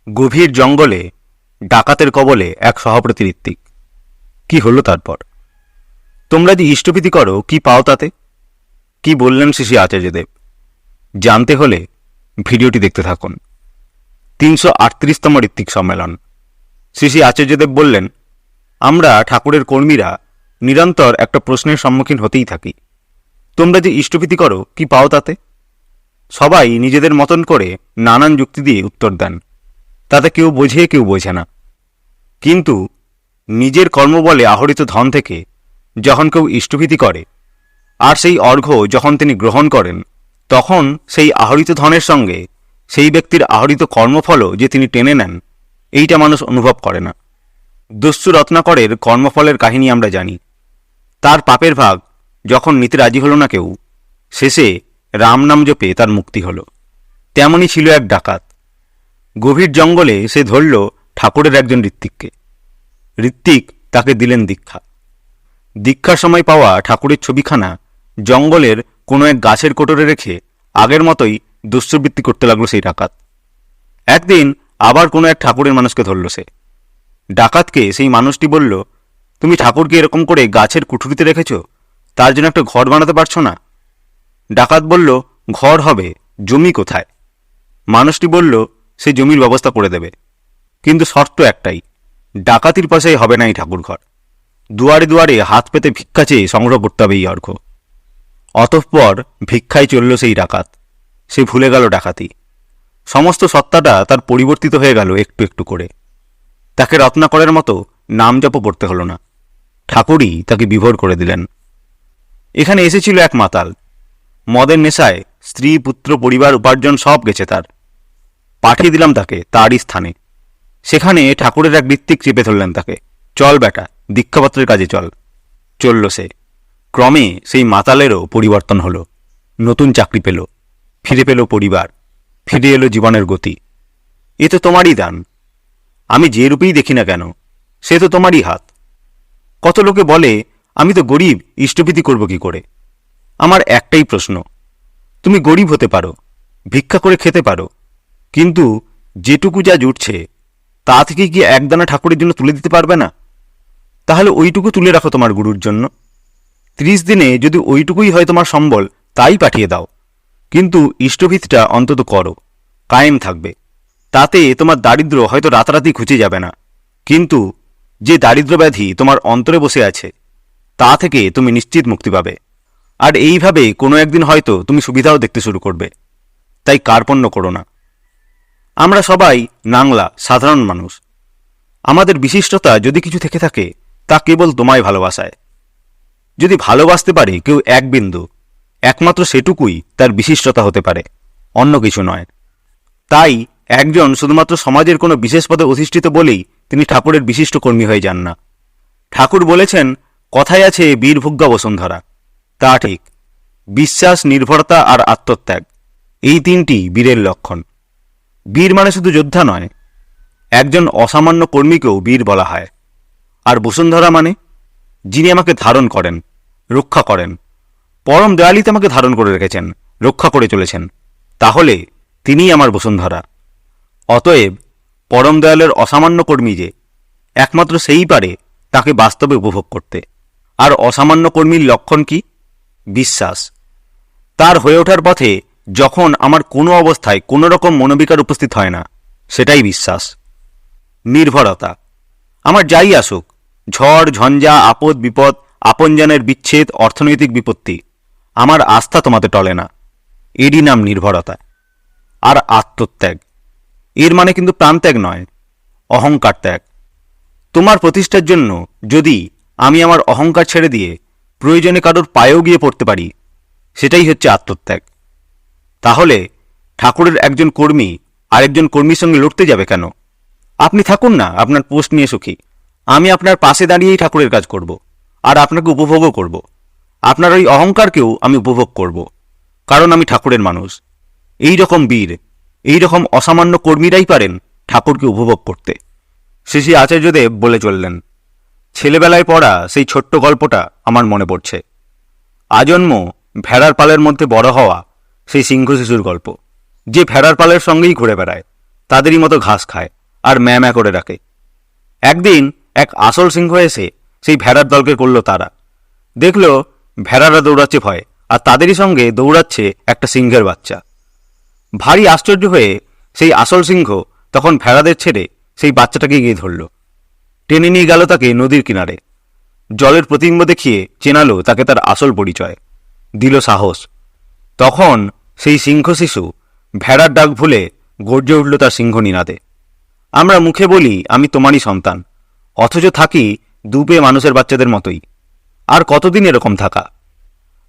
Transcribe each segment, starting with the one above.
গভীর জঙ্গলে ডাকাতের কবলে এক সহপ্রতি ঋত্বিক। কি হলো তারপর? তোমরা যে ইষ্টভীতি করো কি পাও তাতে? কি বললেন শ্রী আচার্যদেব? জানতে হলে ভিডিওটি দেখতে থাকুন। 338তম ঋত্বিক সম্মেলন। শ্রী আচার্যদেব বললেন, আমরা ঠাকুরের কর্মীরা নিরন্তর একটা প্রশ্নের সম্মুখীন হতেই থাকি। তোমরা যে ইষ্টভীতি করো কি পাও তাতে? সবাই নিজেদের মতন করে নানান যুক্তি দিয়ে উত্তর দেন। তাতে কেউ বোঝে কেউ বোঝে না। কিন্তু নিজের কর্মবলে আহরিত ধন থেকে যখন কেউ ইষ্টভীতি করে আর সেই অর্ঘ্য যখন তিনি গ্রহণ করেন, তখন সেই আহরিত ধনের সঙ্গে সেই ব্যক্তির আহরিত কর্মফলও যে তিনি টেনে নেন, এইটা মানুষ অনুভব করে না। দস্যু রত্নাকরের কর্মফলের কাহিনী আমরা জানি। তার পাপের ভাগ যখন নিতে রাজি হল না কেউ, শেষে রাম নাম জপে তার মুক্তি হল। তেমনই ছিল এক ডাকাত। গভীর জঙ্গলে সে ধরল ঠাকুরের একজন ঋত্বিককে। ঋত্বিক তাকে দিলেন দীক্ষা। দীক্ষার সময় পাওয়া ঠাকুরের ছবিখানা জঙ্গলের কোনো এক গাছের কোটরে রেখে আগের মতোই দুষ্কৃবৃত্তি করতে লাগলো সেই ডাকাত। একদিন আবার কোনো এক ঠাকুরের মানুষকে ধরল সে। ডাকাতকে সেই মানুষটি বলল, তুমি ঠাকুরকে এরকম করে গাছের কুঠুরিতে রেখেছ, তার জন্য একটা ঘর বানাতে পারছো না? ডাকাত বলল, ঘর হবে, জমি কোথায়? মানুষটি বলল, সে জমির ব্যবস্থা করে দেবে, কিন্তু শর্ত একটাই, ডাকাতির পয়সায় হবে না এই ঠাকুর ঘর। দুয়ারে দুয়ারে হাত পেতে ভিক্ষা চেয়ে সংগ্রহ করতে হবে এই অর্ঘ্য। অতঃপর ভিক্ষায় চলল সেই ডাকাত। সে ভুলে গেল ডাকাতি। সমস্ত সত্তাটা তার পরিবর্তিত হয়ে গেল একটু একটু করে। তাকে রত্নাকরের মতো নাম জপ পড়তে হলো না। ঠাকুরই তাকে বিভোর করে দিলেন। এখানে এসেছিল এক মাতাল। মদের নেশায় স্ত্রী পুত্র পরিবার উপার্জন সব গেছে তার। পাঠিয়ে দিলাম তাকে তারই স্থানে। সেখানে ঠাকুরের এক ঋত্বিক চেপে ধরলেন তাকে। চল বেটা, দীক্ষাপত্রের কাজে চল। চলল সে। ক্রমে সেই মাতালেরও পরিবর্তন হলো। নতুন চাকরি পেল, ফিরে পেল পরিবার, ফিরে এলো জীবনের গতি। এ তো তোমারই দান। আমি যে রূপেই দেখি না কেন, সে তো তোমারই হাত। কত লোকে বলে, আমি তো গরিব, ইষ্টভীতি করব কি করে? আমার একটাই প্রশ্ন, তুমি গরিব হতে পারো, ভিক্ষা করে খেতে পারো, কিন্তু যেটুকু যা জুটছে তা থেকে কি একদানা ঠাকুরের জন্য তুলে দিতে পারবে না? তাহলে ওইটুকু তুলে রাখো তোমার গুরুর জন্য। 30 দিনে যদি ওইটুকুই হয় তোমার সম্বল, তাই পাঠিয়ে দাও, কিন্তু ইষ্টভীতিটা অন্তত করো, কায়েম থাকবে। তাতে তোমার দারিদ্র্য হয়তো রাতারাতি ঘুচে যাবে না, কিন্তু যে দারিদ্র ব্যাধি তোমার অন্তরে বসে আছে তা থেকে তুমি নিশ্চিত মুক্তি পাবে। আর এইভাবে কোনো একদিন হয়তো তুমি সুবিধাও দেখতে শুরু করবে। তাই কার্পণ্য করো না। আমরা সবাই নাংলা সাধারণ মানুষ। আমাদের বিশিষ্টতা যদি কিছু থেকে থাকে, তা কেবল তোমায় ভালোবাসায়। যদি ভালোবাসতে পারে কেউ এক বিন্দু, একমাত্র সেটুকুই তার বিশিষ্টতা হতে পারে, অন্য কিছু নয়। তাই একজন শুধুমাত্র সমাজের কোনো বিশেষ পদে অধিষ্ঠিত বলেই তিনি ঠাকুরের বিশিষ্ট কর্মী হয়ে যান না। ঠাকুর বলেছেন, কথায় আছে বীরভুগ্যা বসুন্ধরা। তা ঠিক। বিশ্বাস, নির্ভরতা আর আত্মত্যাগ, এই তিনটি বীরের লক্ষণ। বীর মানে শুধু যোদ্ধা নয়, একজন অসামান্য কর্মীকেও বীর বলা হয়। আর বসুন্ধরা মানে যিনি আমাকে ধারণ করেন, রক্ষা করেন। পরম দয়ালিতে আমাকে ধারণ করে রেখেছেন, রক্ষা করে চলেছেন, তাহলে তিনিই আমার বসুন্ধরা। অতএব পরম দয়ালের অসামান্য কর্মী যে, একমাত্র সেই পারে তাকে বাস্তবে উপভোগ করতে। আর অসামান্য কর্মীর লক্ষণ কি? বিশ্বাস। তার হয়ে ওঠার পথে যখন আমার কোনো অবস্থায় কোনো রকম মনোবিকার উপস্থিত হয় না, সেটাই বিশ্বাস। নির্ভরতা। আমার যাই আসুক, ঝড় ঝঞ্ঝা, আপদ বিপদ, আপনজনের বিচ্ছেদ, অর্থনৈতিক বিপত্তি, আমার আস্থা তোমাতে টলে না, এরই নাম নির্ভরতা। আর আত্মত্যাগ, এর মানে কিন্তু প্রাণত্যাগ নয়, অহংকার ত্যাগ। তোমার প্রতিষ্ঠার জন্য যদি আমি আমার অহংকার ছেড়ে দিয়ে প্রয়োজনে কারোর পায়েও গিয়ে পড়তে পারি, সেটাই হচ্ছে আত্মত্যাগ। তাহলে ঠাকুরের একজন কর্মী আরেকজন কর্মীর সঙ্গে লড়তে যাবে কেন? আপনি থাকুন না আপনার পোস্ট নিয়ে সুখী। আমি আপনার পাশে দাঁড়িয়েই ঠাকুরের কাজ করব, আর আপনাকে উপভোগও করব। আপনার ওই অহংকারকেও আমি উপভোগ করব, কারণ আমি ঠাকুরের মানুষ। এই রকম বীর, এই রকম অসামান্য কর্মীরাই পারেন ঠাকুরকে উপভোগ করতে। শ্রী আচার্যদেব বলে চললেন। ছেলেবেলায় পড়া সেই ছোট্ট গল্পটা আমার মনে পড়ছে। আজন্ম ভেড়ার পালের মধ্যে বড় হওয়া সেই সিংহ শিশুর গল্প, যে ভেড়ার পালের সঙ্গেই ঘুরে বেড়ায়, তাদেরই মতো ঘাস খায়, আর ম্যাঁ করে রাখে। একদিন এক আসল সিংহ এসে সেই ভেড়ার দলকে করল তারা। দেখল ভেড়ারা দৌড়াচ্ছে ভয়, আর তাদেরই সঙ্গে দৌড়াচ্ছে একটা সিংহের বাচ্চা। ভারী আশ্চর্য হয়ে সেই আসল সিংহ তখন ভেড়াদের ছেড়ে সেই বাচ্চাটাকে গিয়ে ধরল, টেনে নিয়ে গেল তাকে নদীর কিনারে। জলের প্রতিবিম্ব দেখিয়ে চেনালো তাকে তার আসল পরিচয়, দিল সাহস। তখন সেই সিংহ শিশু ভেড়ার ডাক ভুলে গর্জে উঠল তার সিংহ নিনাদে। আমরা মুখে বলি আমি তোমারই সন্তান, অথচ থাকি দুপে মানুষের বাচ্চাদের মতোই। আর কতদিন এরকম থাকা?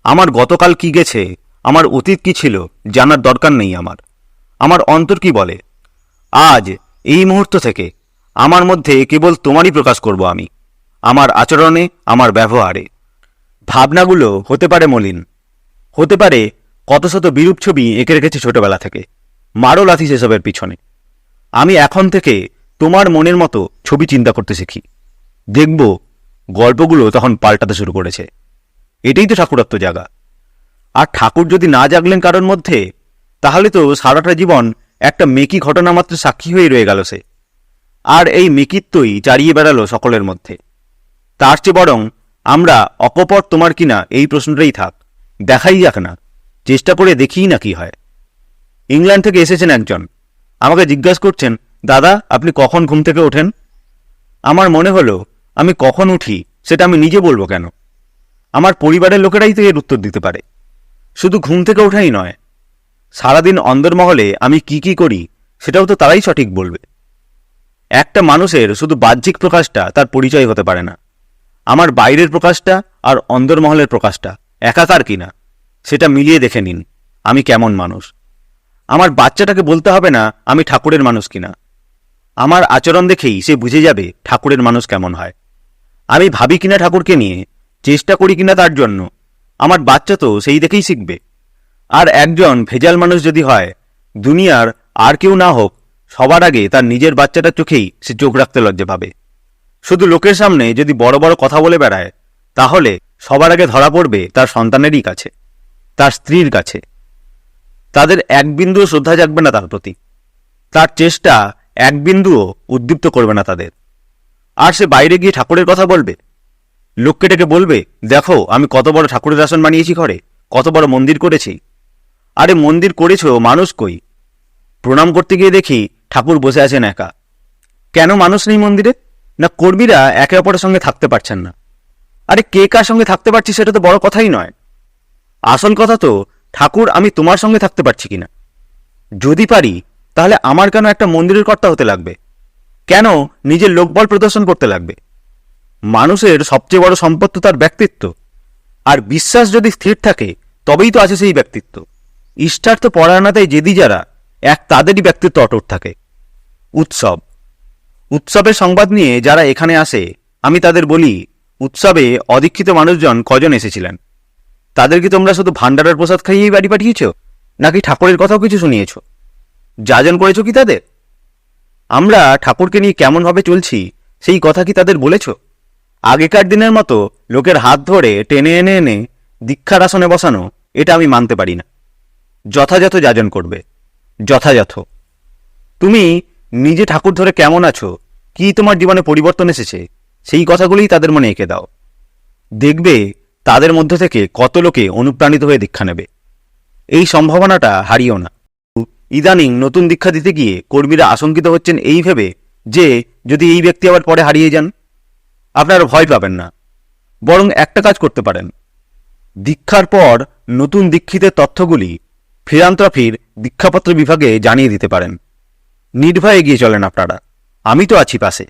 আমার গতকাল কি গেছে, আমার অতীত কি ছিল জানার দরকার নেই আমার। আমার অন্তর কি বলে, আজ এই মুহূর্ত থেকে আমার মধ্যে কেবল তোমারই প্রকাশ করব আমি, আমার আচরণে, আমার ব্যবহারে। ভাবনাগুলো হতে পারে মলিন, হতে পারে কত শত বিরূপ ছবি এঁকে রেখেছে ছোটবেলা থেকে। মারো লাথি সেসবের পিছনে। আমি এখন থেকে তোমার মনের মতো ছবি চিন্তা করতে শিখি। দেখব গল্পগুলো তখন পাল্টাতে শুরু করেছে। এটাই তো ঠাকুরত্ব জাগা। আর ঠাকুর যদি না জাগলেন কারোর মধ্যে, তাহলে তো সারাটা জীবন একটা মেকি ঘটনা মাত্র সাক্ষী হয়ে রয়ে গেল সে। আর এই মেকিত্বই চারিয়ে বেড়ালো সকলের মধ্যে। তার চেয়ে বরং আমরা অকপট তোমার কিনা এই প্রশ্নটাই থাক, দেখাই যাক না, চেষ্টা করে দেখিই না কি হয়। ইংল্যান্ড থেকে এসেছেন একজন, আমাকে জিজ্ঞাসা করছেন, দাদা আপনি কখন ঘুম থেকে ওঠেন? আমার মনে হলো আমি কখন উঠি সেটা আমি নিজে বলবো কেন? আমার পরিবারের লোকেরাই তো এর উত্তর দিতে পারে। শুধু ঘুম থেকে ওঠাই নয়, সারাদিন অন্দরমহলে আমি কি কি করি সেটাও তো তারাই সঠিক বলবে। একটা মানুষের শুধু বাহ্যিক প্রকাশটা তার পরিচয় হতে পারে না। আমার বাইরের প্রকাশটা আর অন্দরমহলের প্রকাশটা একাকার কিনা সেটা মিলিয়ে দেখে নিন আমি কেমন মানুষ। আমার বাচ্চাটাকে বলতে হবে না আমি ঠাকুরের মানুষ কিনা। আমার আচরণ দেখেই সে বুঝে যাবে ঠাকুরের মানুষ কেমন হয়। আমি ভাবি কিনা ঠাকুরকে নিয়ে, চেষ্টা করি কিনা তার জন্য, আমার বাচ্চা তো সেই দেখেই শিখবে। আর একজন ভেজাল মানুষ যদি হয়, দুনিয়ার আর কেউ না হোক, সবার আগে তার নিজের বাচ্চাটার চোখেই সে চোখ রাখতে লজ্জা পাবে। শুধু লোকের সামনে যদি বড় বড় কথা বলে বেড়ায়, তাহলে সবার আগে ধরা পড়বে তার সন্তানেরই কাছে, তার স্ত্রীর কাছে। তাদের এক বিন্দুও শ্রদ্ধা জাগবে না তার প্রতি, তার চেষ্টা এক বিন্দুও উদ্দীপ্ত করবে না তাদের। আর সে বাইরে গিয়ে ঠাকুরের কথা বলবে, লোককে ডেকে বলবে, দেখো আমি কত বড় ঠাকুরের আসন বানিয়েছি ঘরে, কত বড় মন্দির করেছি। আরে মন্দির করেছো, মানুষ কই? প্রণাম করতে গিয়ে দেখি ঠাকুর বসে আছেন একা। কেন মানুষ নেই মন্দিরে? না কর্মীরা একে অপরের সঙ্গে থাকতে পারছেন না। আরে কে কার সঙ্গে থাকতে পারছি সেটা তো বড় কথাই নয়। আসল কথা তো ঠাকুর আমি তোমার সঙ্গে থাকতে পারছি কিনা। যদি পারি, তাহলে আমার কেন একটা মন্দিরের কর্তা হতে লাগবে? কেন নিজের লোকবল প্রদর্শন করতে লাগবে? মানুষের সবচেয়ে বড় সম্পদ তো তার ব্যক্তিত্ব। আর বিশ্বাস যদি স্থির থাকে তবেই তো আছে সেই ব্যক্তিত্ব। ইষ্টার্থ পরায়ণতায় জেদি যারা, এক তাদেরই ব্যক্তিত্ব অটুট থাকে। উৎসবের সংবাদ নিয়ে যারা এখানে আসে, আমি তাদের বলি, উৎসবে অদীক্ষিত মানুষজন কজন এসেছিলেন? তাদের কি তোমরা শুধু ভান্ডারের প্রসাদ খাইয়েই বাড়ি পাঠিয়েছ, নাকি ঠাকুরের কথাও কিছু শুনিয়েছ? যাজন করেছ কি তাদের? আমরা ঠাকুরকে নিয়ে কেমনভাবে চলছি সেই কথা কি তাদের বলেছ? আগেকার দিনের মতো লোকের হাত ধরে টেনে এনে এনে দীক্ষার আসনে বসানো, এটা আমি মানতে পারি না। যথাযথ যাজন করবে, যথাযথ। তুমি নিজে ঠাকুর ধরে কেমন আছো, কি তোমার জীবনে পরিবর্তন এসেছে, সেই কথাগুলোই তাদের মনে এঁকে দাও। দেখবে তাদের মধ্যে থেকে কত লোকে অনুপ্রাণিত হয়ে দীক্ষা নেবে। এই সম্ভাবনাটা হারিও না। ইদানিং নতুন দীক্ষা দিতে গিয়ে কর্মীরা আশঙ্কিত হচ্ছেন এই ভেবে যে যদি এই ব্যক্তি আবার পরে হারিয়ে যান। আপনারা ভয় পাবেন না, বরং একটা কাজ করতে পারেন। দীক্ষার পর নতুন দীক্ষিতের তথ্যগুলি ফিরান্ত্রফির দীক্ষাপত্র বিভাগে জানিয়ে দিতে পারেন। নির্ভয়ে এগিয়ে চলেন আপনারা, আমি তো আছি পাশে।